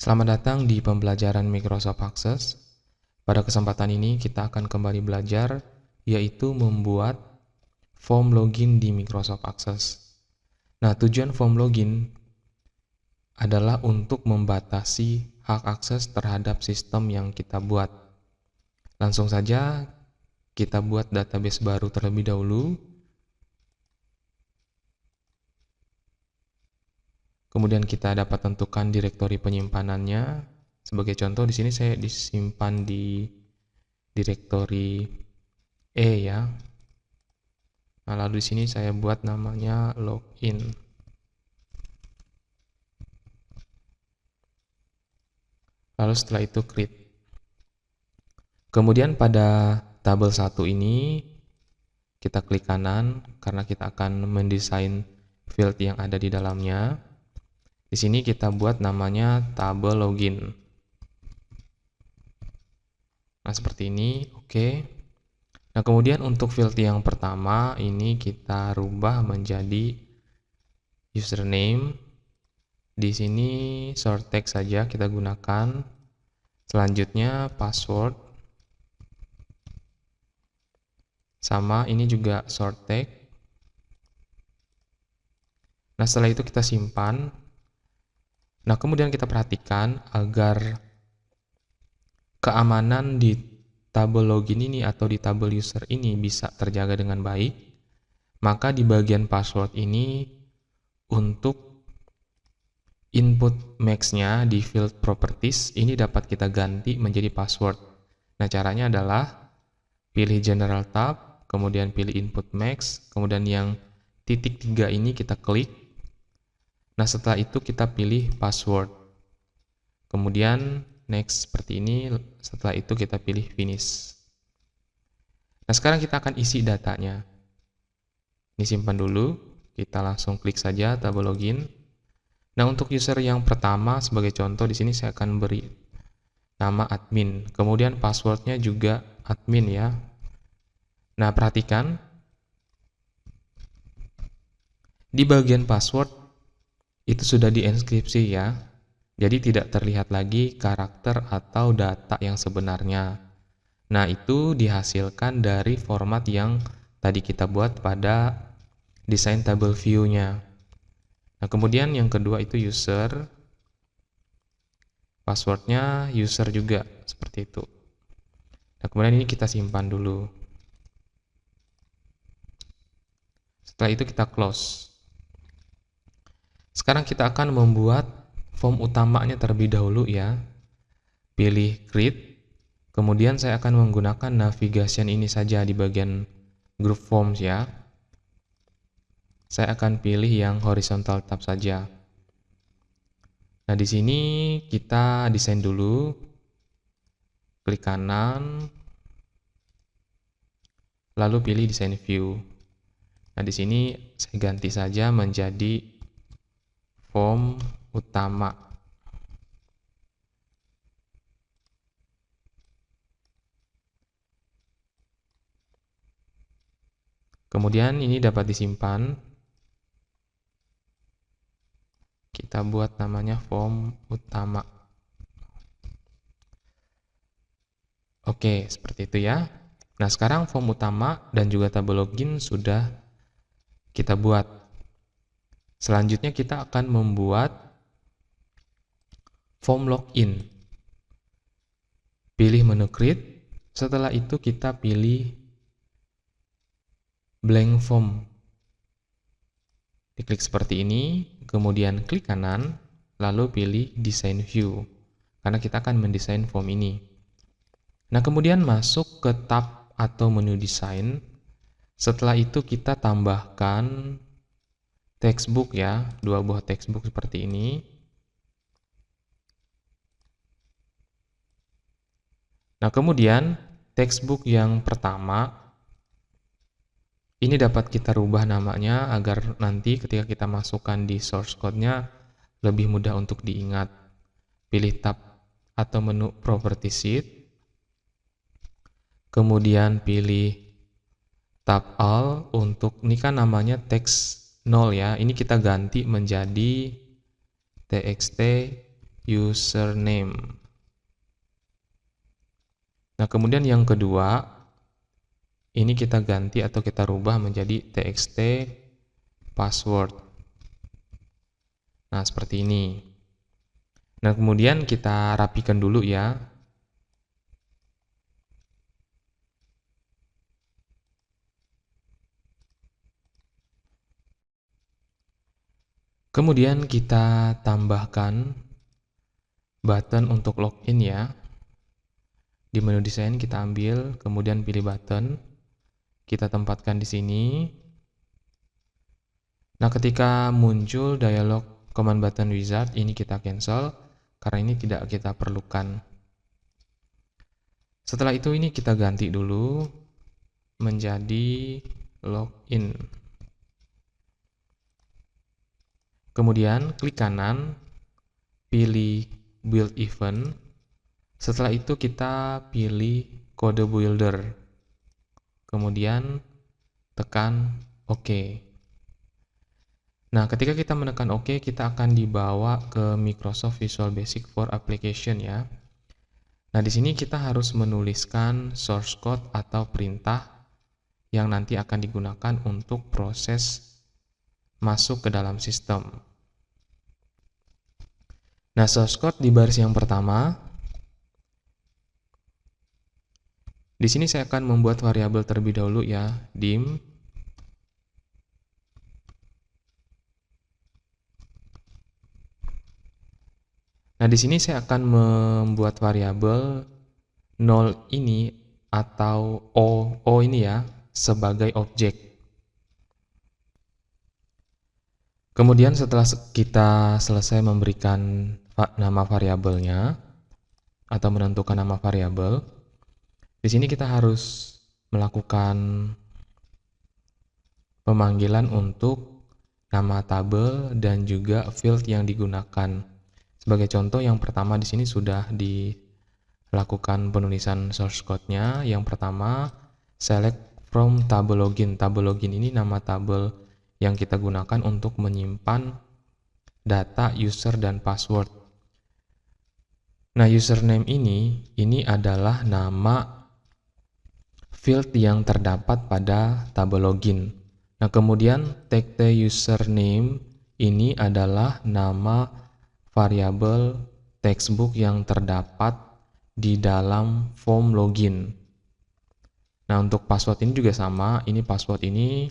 Selamat datang di pembelajaran Microsoft Access. Pada kesempatan ini kita akan kembali belajar, yaitu membuat form login di Microsoft Access. Nah, tujuan form login adalah untuk membatasi hak akses terhadap sistem yang kita buat. Langsung saja kita buat database baru terlebih dahulu. Kemudian kita dapat tentukan direktori penyimpanannya. Sebagai contoh di sini saya disimpan di direktori E ya. Nah, lalu di sini saya buat namanya login. Lalu setelah itu create. Kemudian pada tabel 1 ini kita klik kanan karena kita akan mendesain field yang ada di dalamnya. Di sini kita buat namanya tabel login. Nah, seperti ini, oke. Nah, kemudian untuk field yang pertama ini kita rubah menjadi username. Di sini short text saja kita gunakan. Selanjutnya password. Sama, ini juga short text. Nah, setelah itu kita simpan. Nah, kemudian kita perhatikan agar keamanan di tabel login ini atau di tabel user ini bisa terjaga dengan baik, maka di bagian password ini untuk input max-nya di field properties ini dapat kita ganti menjadi password. Nah, caranya adalah pilih general tab, kemudian pilih input max, kemudian yang titik 3 ini kita klik. Nah, setelah itu kita pilih password. Kemudian next seperti ini, setelah itu kita pilih finish. Nah, sekarang kita akan isi datanya. Ini simpan dulu, kita langsung klik saja tabel login. Nah, untuk user yang pertama sebagai contoh di sini saya akan beri nama admin. Kemudian passwordnya juga admin ya. Nah, perhatikan di bagian password itu sudah dienkripsi ya. Jadi tidak terlihat lagi karakter atau data yang sebenarnya. Nah, itu dihasilkan dari format yang tadi kita buat pada desain table view-nya. Nah, kemudian yang kedua itu user. Passwordnya user juga, seperti itu. Nah, kemudian ini kita simpan dulu. Setelah itu kita close. Sekarang kita akan membuat form utamanya terlebih dahulu ya. Pilih create. Kemudian saya akan menggunakan navigation ini saja di bagian group forms ya. Saya akan pilih yang horizontal tab saja. Nah, di sini kita desain dulu. Klik kanan. Lalu pilih desain view. Nah, di sini saya ganti saja menjadi form utama. Kemudian ini dapat disimpan. Kita buat namanya form utama. Oke, seperti itu ya. Nah, sekarang form utama dan juga tabel login sudah kita buat. Selanjutnya kita akan membuat form login. Pilih menu create. Setelah itu kita pilih blank form. Diklik seperti ini, kemudian klik kanan, lalu pilih design view. Karena kita akan mendesain form ini. Nah, kemudian masuk ke tab atau menu desain. Setelah itu kita tambahkan textbook ya, 2 buah textbook seperti ini. Nah, kemudian textbook yang pertama ini dapat kita rubah namanya agar nanti ketika kita masukkan di source code-nya lebih mudah untuk diingat. Pilih tab atau menu property sheet. Kemudian pilih tab all untuk ini kan namanya text 0 ya. Ini kita ganti menjadi txt username. Nah, kemudian yang kedua, ini kita ganti atau kita rubah menjadi txt password. Nah, seperti ini. Nah, kemudian kita rapikan dulu ya. Kemudian kita tambahkan button untuk login ya. Di menu desain kita ambil, kemudian pilih button. Kita tempatkan di sini. Nah, ketika muncul dialog command button wizard, ini kita cancel karena ini tidak kita perlukan. Setelah itu ini kita ganti dulu menjadi login. Kemudian klik kanan, pilih build event. Setelah itu kita pilih kode builder. Kemudian tekan OK. Nah, ketika kita menekan OK, kita akan dibawa ke Microsoft Visual Basic for Application ya. Nah, di sini kita harus menuliskan source code atau perintah yang nanti akan digunakan untuk proses masuk ke dalam sistem. Nah, source code di baris yang pertama. Di sini saya akan membuat variabel terlebih dahulu ya, dim. Nah, di sini saya akan membuat variabel 0 ini atau O ini ya sebagai objek. Kemudian setelah kita selesai memberikan nama variabelnya atau menentukan nama variabel, di sini kita harus melakukan pemanggilan untuk nama tabel dan juga field yang digunakan. Sebagai contoh, yang pertama di sini sudah dilakukan penulisan source code-nya. Yang pertama, select from table login. Table login ini nama tabel yang kita gunakan untuk menyimpan data user dan password. Nah, username ini adalah nama field yang terdapat pada tabel login. Nah, kemudian txt username ini adalah nama variabel textbook yang terdapat di dalam form login. Nah, untuk password ini juga sama. Ini password ini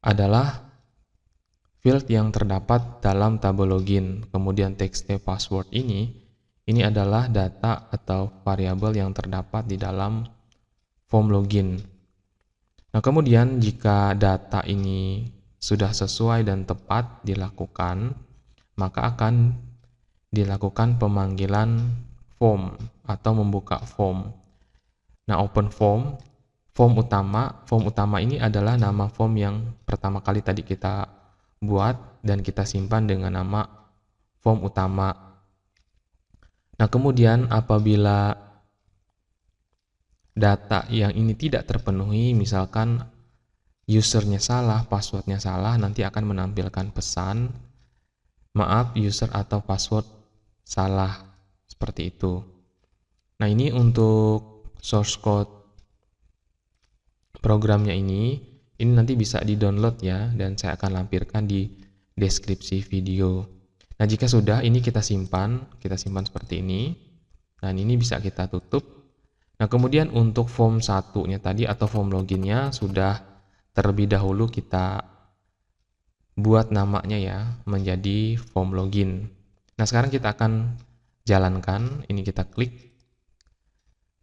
adalah field yang terdapat dalam tabel login. Kemudian txt password ini adalah data atau variabel yang terdapat di dalam form login. Nah, kemudian jika data ini sudah sesuai dan tepat dilakukan, maka akan dilakukan pemanggilan form atau membuka form. Nah, open form, form utama ini adalah nama form yang pertama kali tadi kita buat dan kita simpan dengan nama form utama. Nah, kemudian apabila data yang ini tidak terpenuhi, misalkan usernya salah, passwordnya salah, nanti akan menampilkan pesan, maaf, user atau password salah, seperti itu. Nah, ini untuk source code programnya ini nanti bisa di-download ya, dan saya akan lampirkan di deskripsi video. Nah, jika sudah, ini kita simpan seperti ini. Nah, ini bisa kita tutup. Nah, kemudian untuk form 1-nya tadi atau form loginnya sudah terlebih dahulu kita buat namanya ya menjadi form login. Nah, sekarang kita akan jalankan, ini kita klik.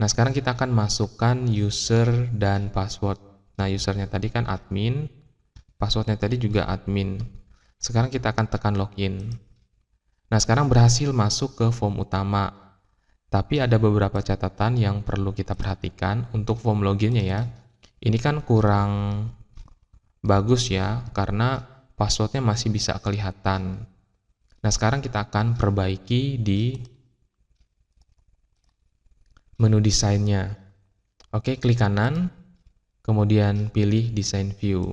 Nah, sekarang kita akan masukkan user dan password. Nah, usernya tadi kan admin, passwordnya tadi juga admin. Sekarang kita akan tekan login. Nah, sekarang berhasil masuk ke form utama. Tapi ada beberapa catatan yang perlu kita perhatikan untuk form loginnya ya. Ini kan kurang bagus ya, karena passwordnya masih bisa kelihatan. Nah, sekarang kita akan perbaiki di menu desainnya. Oke, klik kanan, kemudian pilih design view.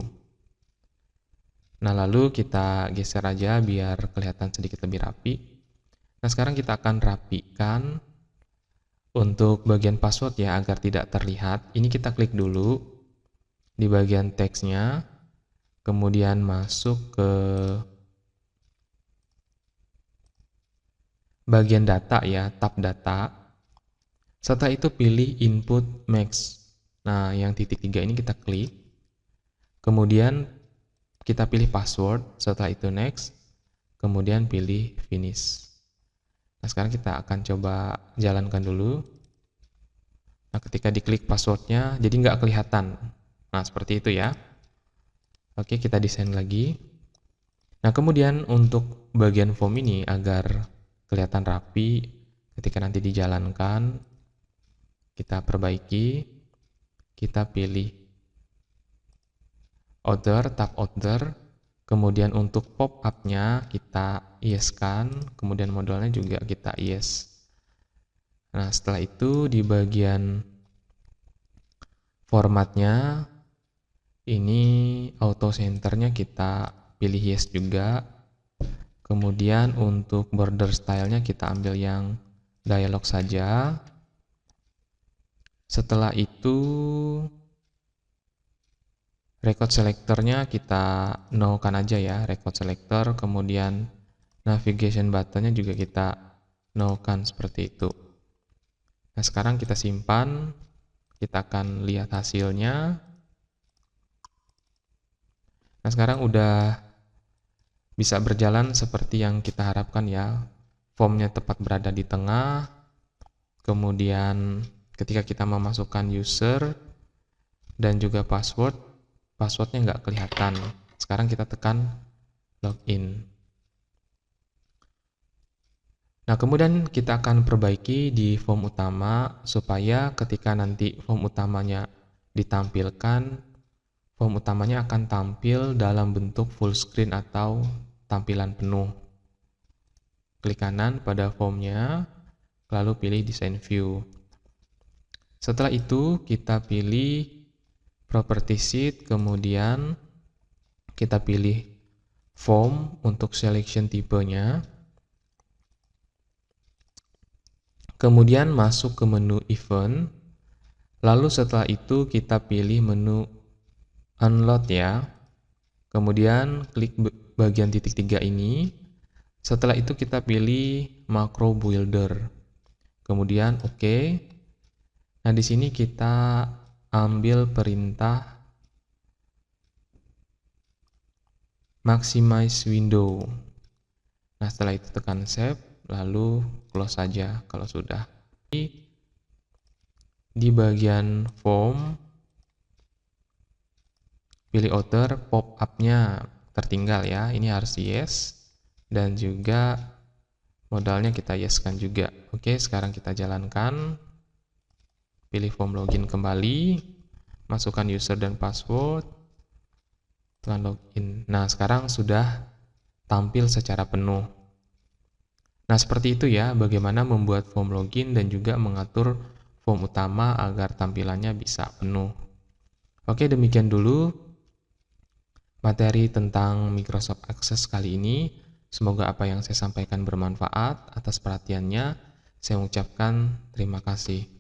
Nah, lalu kita geser aja biar kelihatan sedikit lebih rapi. Nah, Nah, sekarang kita akan rapikan untuk bagian password ya, agar tidak terlihat. Ini kita klik dulu di bagian teksnya, kemudian masuk ke bagian data ya, tab data. Setelah itu pilih input max. Nah, yang titik 3 ini kita klik. Kemudian kita pilih password, setelah itu next, kemudian pilih finish. Nah, sekarang kita akan coba jalankan dulu. Nah, ketika diklik passwordnya, jadi nggak kelihatan. Nah, seperti itu ya. Oke, kita desain lagi. Nah, kemudian untuk bagian form ini agar kelihatan rapi ketika nanti dijalankan, kita perbaiki, kita pilih order, tab order, kemudian untuk pop-up-nya kita yes-kan, kemudian modalnya juga kita yes. Nah, setelah itu di bagian formatnya, ini auto centernya kita pilih yes juga. Kemudian untuk border stylenya kita ambil yang dialog saja. Setelah itu record selectornya kita no-kan aja ya, record selector. Kemudian navigation buttonnya juga kita no-kan seperti itu. Nah, sekarang kita simpan, kita akan lihat hasilnya. Nah, sekarang udah bisa berjalan seperti yang kita harapkan ya. Formnya tepat berada di tengah. Kemudian ketika kita memasukkan user dan juga password, passwordnya nggak kelihatan. Sekarang kita tekan login. Nah, kemudian kita akan perbaiki di form utama supaya ketika nanti form utamanya ditampilkan, form utamanya akan tampil dalam bentuk full screen atau tampilan penuh. Klik kanan pada formnya, lalu pilih design view. Setelah itu kita pilih property sheet, kemudian kita pilih form untuk selection tipenya. Kemudian masuk ke menu event. Lalu setelah itu kita pilih menu unload ya. Kemudian klik bagian titik 3 ini. Setelah itu kita pilih macro builder. Kemudian oke. Nah, di sini kita ambil perintah maximize window. Nah, setelah itu tekan save, lalu close saja kalau sudah. Di bagian form, pilih order, pop-up-nya tertinggal ya. Ini harus yes. Dan juga modalnya kita yes-kan juga. Oke, sekarang kita jalankan. Pilih form login kembali, masukkan user dan password, tekan login. Nah, sekarang sudah tampil secara penuh. Nah, seperti itu ya bagaimana membuat form login dan juga mengatur form utama agar tampilannya bisa penuh. Oke, demikian dulu materi tentang Microsoft Access kali ini. Semoga apa yang saya sampaikan bermanfaat. Atas perhatiannya, saya ucapkan terima kasih.